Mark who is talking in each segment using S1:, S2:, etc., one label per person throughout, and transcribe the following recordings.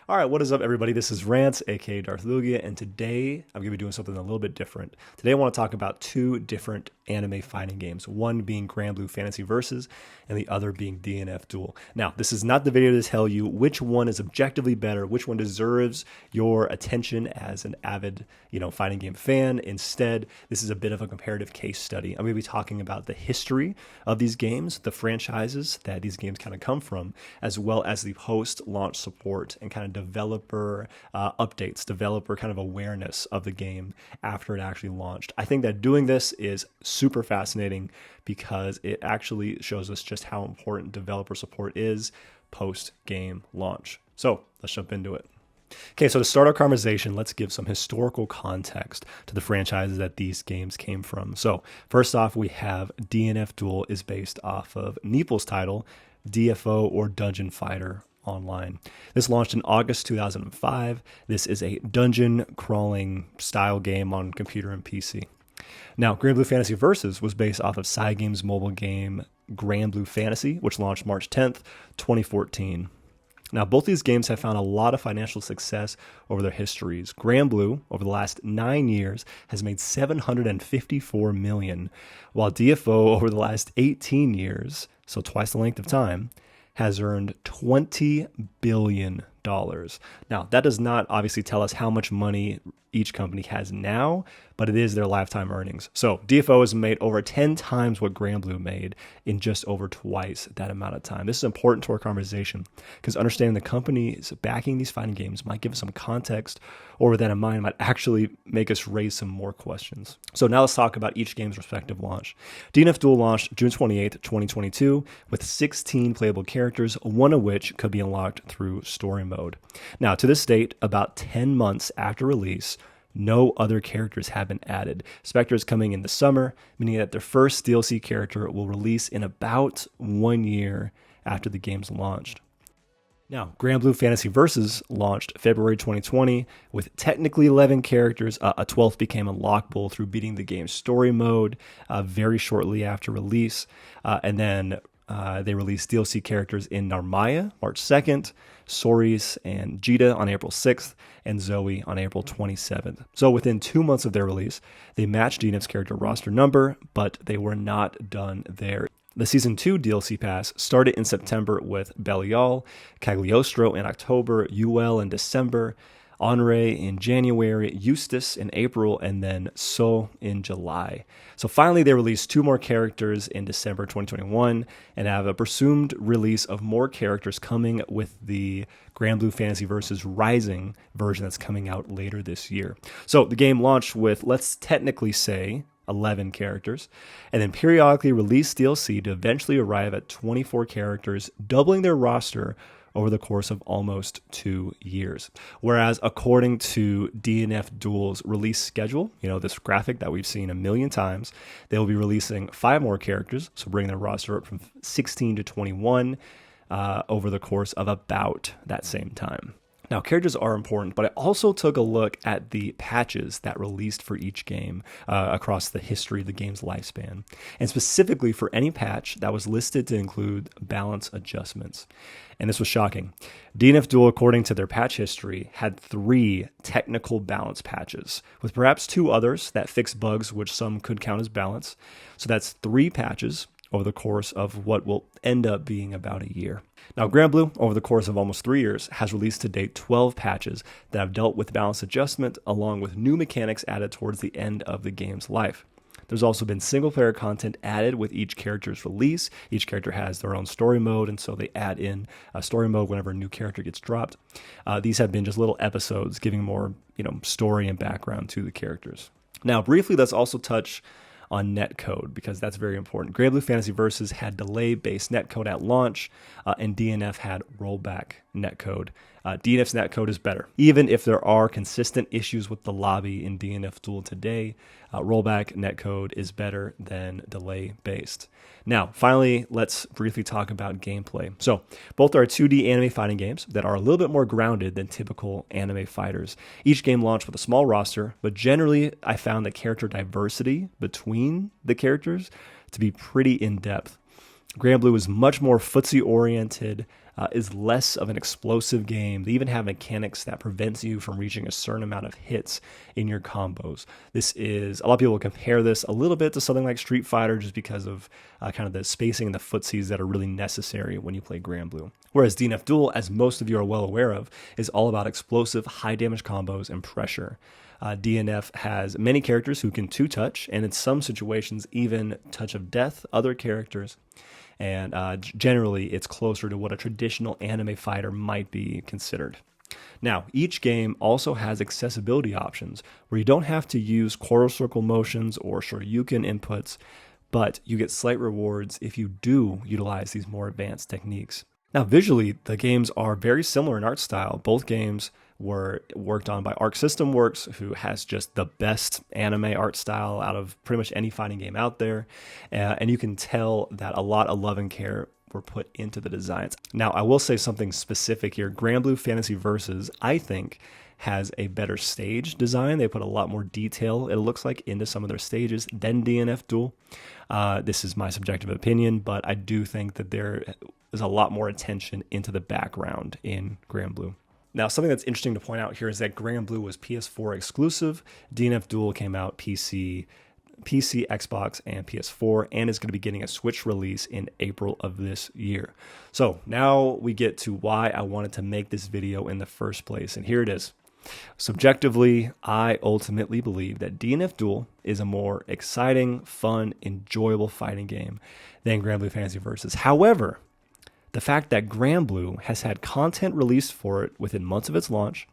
S1: All right, what is up, everybody? This is RANTS, aka Darth Lugia, and today I'm going to be doing something a little bit different. Today I want to talk about two different anime fighting games, one being Granblue Fantasy Versus, and the other being DNF Duel. Now, this is not the video to tell you which one is objectively better, which one deserves your attention as an avid, fighting game fan. Instead, this is a bit of a comparative case study. I'm going to be talking about the history of these games, the franchises that these games kind of come from, as well as the post-launch support and kind of developer updates, developer kind of awareness of the game after it actually launched. I think that doing this is super fascinating because it actually shows us just how important developer support is post-game launch. So let's jump into it. Okay, so to start our conversation, let's give some historical context to the franchises that these games came from. So first off, we have DNF Duel is based off of Neeple's title, DFO or Dungeon Fighter Online. This launched in August 2005. This is a dungeon crawling style game on computer and PC. Now, Granblue Fantasy Versus was based off of Cygames mobile game Granblue Fantasy, which launched March 10th, 2014. Now, both these games have found a lot of financial success over their histories. Granblue, over the last 9 years, has made $754 million, while DFO, over the last 18 years, so twice the length of time, has earned $20 billion. Now, that does not obviously tell us how much money each company has now, but it is their lifetime earnings. So DFO has made over 10 times what Granblue made in just over twice that amount of time. This is important to our conversation because understanding the companies backing these fighting games might give us some context, or with that in mind, might actually make us raise some more questions. So now let's talk about each game's respective launch. DNF Duel launched June 28th, 2022 with 16 playable characters, one of which could be unlocked through story mode. Now, to this date, about 10 months after release, no other characters have been added. Spectre is coming in the summer, meaning that their first DLC character will release in about 1 year after the game's launched. Now, Granblue Fantasy Versus launched February 2020 with technically 11 characters. A 12th became unlockable through beating the game's story mode very shortly after release. And then they released DLC characters in Narmaya, March 2nd, Soris and Jita on April 6th, and Zoe on April 27th. So within 2 months of their release, they matched DNF's character roster number, but they were not done there. The Season 2 DLC pass started in September with Belial, Cagliostro in October, Uel in December, Henri in January, Eustace in April, and then So in July. So finally, they released 2 more characters in December 2021 and have a presumed release of more characters coming with the Granblue Fantasy Versus Rising version that's coming out later this year. So the game launched with, let's technically say, 11 characters, and then periodically released DLC to eventually arrive at 24 characters, doubling their roster over the course of almost 2 years. Whereas according to DNF Duel's release schedule, this graphic that we've seen a million times, they will be releasing 5 more characters, so bringing their roster up from 16 to 21 over the course of about that same time. Now, characters are important, but I also took a look at the patches that released for each game across the history of the game's lifespan, and specifically for any patch that was listed to include balance adjustments. And this was shocking. DNF Duel, according to their patch history, had 3 technical balance patches, with perhaps 2 others that fixed bugs which some could count as balance. So that's 3 patches over the course of what will end up being about a year. Now, Granblue, over the course of almost 3 years, has released to date 12 patches that have dealt with balance adjustment, along with new mechanics added towards the end of the game's life. There's also been single-player content added with each character's release. Each character has their own story mode, and so they add in a story mode whenever a new character gets dropped. These have been just little episodes giving more, story and background to the characters. Now, briefly, let's also touch on netcode, because that's very important. Granblue Fantasy Versus had delay-based netcode at launch, and DNF had rollback netcode. DNF's netcode is better. Even if there are consistent issues with the lobby in DNF Duel today, rollback netcode is better than delay-based. Now, finally, let's briefly talk about gameplay. So, both are 2D anime fighting games that are a little bit more grounded than typical anime fighters. Each game launched with a small roster, but generally, I found the character diversity between the characters to be pretty in-depth. Granblue is much more footsie-oriented, is less of an explosive game. They even have mechanics that prevents you from reaching a certain amount of hits in your combos. This is, a lot of people compare this a little bit to something like Street Fighter just because of kind of the spacing and the footsies that are really necessary when you play Granblue. Whereas DNF Duel, as most of you are well aware of, is all about explosive, high damage combos and pressure. DNF has many characters who can two-touch, and in some situations even touch of death other characters. And generally, it's closer to what a traditional anime fighter might be considered. Now, each game also has accessibility options where you don't have to use quarter circle motions or Shoryuken inputs, but you get slight rewards if you do utilize these more advanced techniques. Now, visually, the games are very similar in art style. Both games were worked on by Arc System Works, who has just the best anime art style out of pretty much any fighting game out there. And you can tell that a lot of love and care were put into the designs. Now, I will say something specific here. Granblue Fantasy Versus, I think, has a better stage design. They put a lot more detail, it looks like, into some of their stages than DNF Duel. This is my subjective opinion, but I do think that there is a lot more attention into the background in Granblue. Now, something that's interesting to point out here is that Granblue was PS4 exclusive. DNF Duel came out PC, Xbox, and PS4, and is going to be getting a Switch release in April of this year. So now we get to why I wanted to make this video in the first place, and here it is. Subjectively, I ultimately believe that DNF Duel is a more exciting, fun, enjoyable fighting game than Granblue Fantasy Versus. However, the fact that Granblue has had content released for it within months of its launch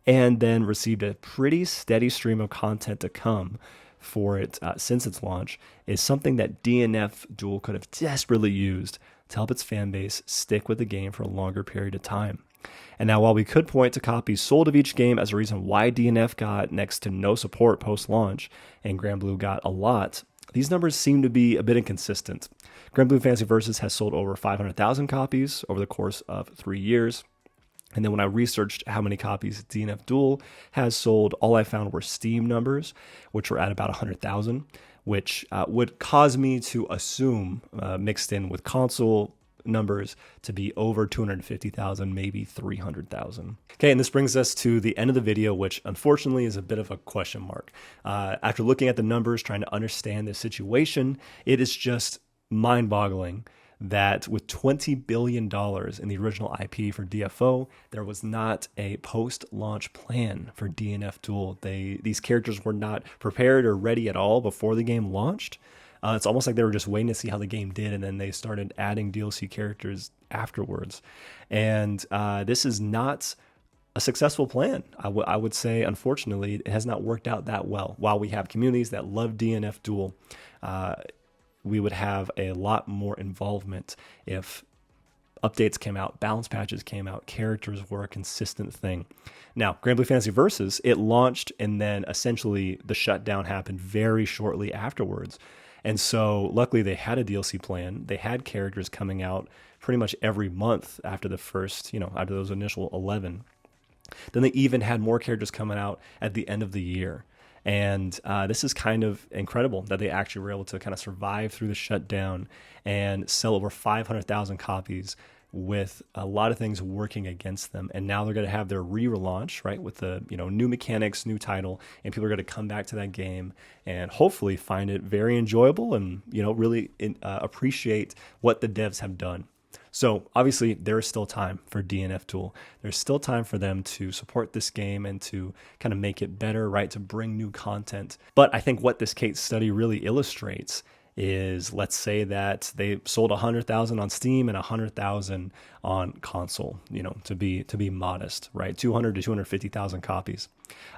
S1: and then received a pretty steady stream of content to come for it since its launch is something that DNF Duel could have desperately used to help its fan base stick with the game for a longer period of time. And now, while we could point to copies sold of each game as a reason why DNF got next to no support post-launch and Granblue got a lot, these numbers seem to be a bit inconsistent. Granblue Fantasy Versus has sold over 500,000 copies over the course of 3 years. And then when I researched how many copies DNF Duel has sold, all I found were Steam numbers, which were at about 100,000, which would cause me to assume, mixed in with console numbers, to be over 250,000, maybe 300,000. Okay, and this brings us to the end of the video, which unfortunately is a bit of a question mark. After looking at the numbers, trying to understand the situation, it is just mind-boggling that with $20 billion in the original IP for DFO, there was not a post-launch plan for DNF Duel. These characters were not prepared or ready at all before the game launched. It's almost like they were just waiting to see how the game did, and then they started adding DLC characters afterwards. And this is not a successful plan. I would say, unfortunately, it has not worked out that well. While we have communities that love DNF Duel, we would have a lot more involvement if updates came out, balance patches came out, characters were a consistent thing. Now, Granblue Fantasy Versus, it launched, and then essentially the shutdown happened very shortly afterwards. And so luckily they had a DLC plan. They had characters coming out pretty much every month after the first, after those initial 11. Then they even had more characters coming out at the end of the year. And this is kind of incredible that they actually were able to kind of survive through the shutdown and sell over 500,000 copies with a lot of things working against them. And now they're going to have their relaunch, right, with the new mechanics, new title, and people are going to come back to that game and hopefully find it very enjoyable and really appreciate what the devs have done. So obviously there is still time for DNF Duel. There's still time for them to support this game and to kind of make it better, right, to bring new content. But I think what this case study really illustrates is, let's say that they sold 100,000 on Steam and 100,000 on console, to be modest, right? 200 to 250,000 copies.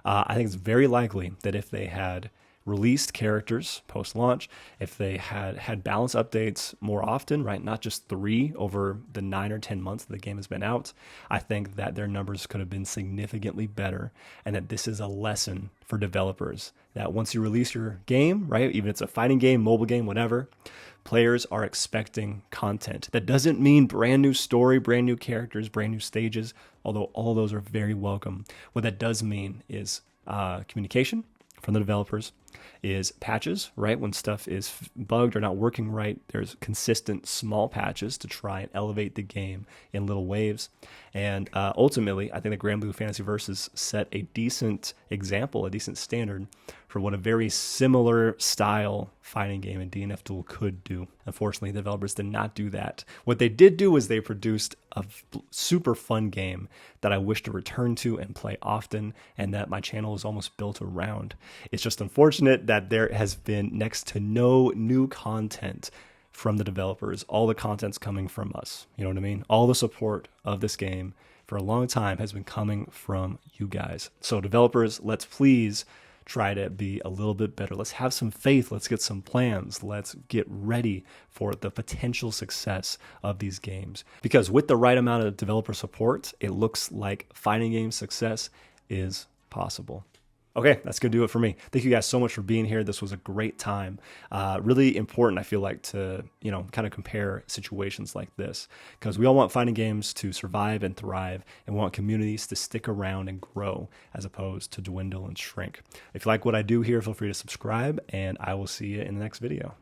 S1: I think it's very likely that if they had released characters post-launch, if they had balance updates more often, right, not just 3 over the 9 or 10 months that the game has been out, I think that their numbers could have been significantly better, and that this is a lesson for developers that once you release your game, right, even if it's a fighting game, mobile game, whatever, players are expecting content. That doesn't mean brand new story, brand new characters, brand new stages, although all of those are very welcome. What that does mean is communication from the developers, is patches, right? When stuff is bugged or not working right, there's consistent small patches to try and elevate the game in little waves. And ultimately, I think the Granblue Fantasy Versus set a decent example, a decent standard for what a very similar style fighting game in DNF Duel could do. Unfortunately, the developers did not do that. What they did do is they produced a super fun game that I wish to return to and play often, and that my channel is almost built around. It's just unfortunate that there has been next to no new content from the developers. All the content's coming from us. You know what I mean? All the support of this game for a long time has been coming from you guys. So developers, let's please try to be a little bit better. Let's have some faith. Let's get some plans. Let's get ready for the potential success of these games. Because with the right amount of developer support, it looks like fighting game success is possible. Okay, that's going to do it for me. Thank you guys so much for being here. This was a great time. Really important, I feel like, to kind of compare situations like this, because we all want fighting games to survive and thrive, and we want communities to stick around and grow as opposed to dwindle and shrink. If you like what I do here, feel free to subscribe, and I will see you in the next video.